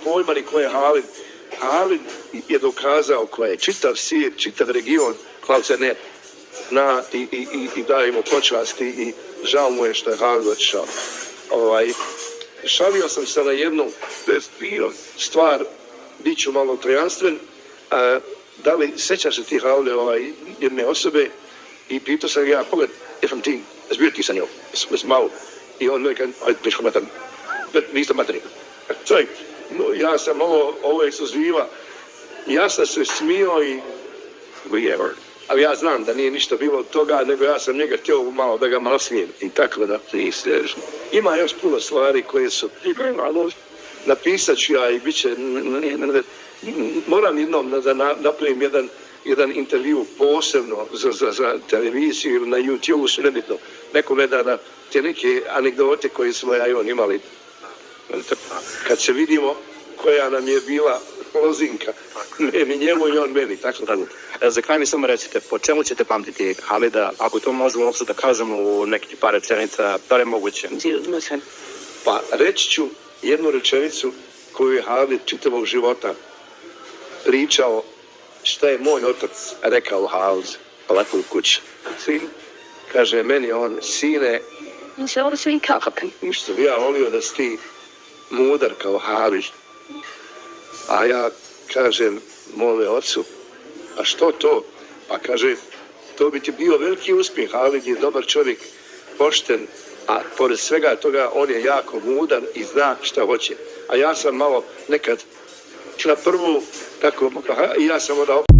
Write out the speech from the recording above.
pojma ni ko je Halid. Halid je dokazao ko je čitav svijet, čitav region, hvalce ne, zna i daje mu počasti i žao mu je što je Halid otišao. Šalio sam se na jednu stvar, bit ću malo trojanstven, da li sjećaš se ti Halide jedne osobe i pitao sam ja, pogled, jesam ti, zbio ti sa njom, jesam malo, i on mi rekao, ajde, piško mater, niste materi. Čovjek, ja sam ovo je suzviva, ja sam se smio i ali ja znam da nije ništa bilo od toga, nego ja sam njega htio malo da ga malo smijem i tako da ima još puno stvari koje su napisat ću ja i bit će moram jednom da napravim jedan intervju posebno za televiziju ili na YouTube, sve nebitno nekome da te neke anegdote koje smo ja i on imali kad se vidimo koja nam je bila lozinka, mi njemu i on meni, tako da. Za kraj mi samo recite, po čemu ćete pamtiti Halida, ako to možemo uopšte da kažemo u nekih par rečenica, da li je moguće? Pa reći ću jednu rečenicu koju je Halid čitavog života pričao, šta je moj otac rekao Halid, lepo u kući. Sin, kaže meni on, sine, što bi ja volio da si ti mudar kao Halid. A ja kažem mome ocu, a što to? Pa kaže, to bi ti bio veliki uspjeh, Halid je dobar čovjek, pošten, a pored svega toga on je jako mudar i zna šta hoće. A ja sam malo nekad na prvu, tako, i ja sam onda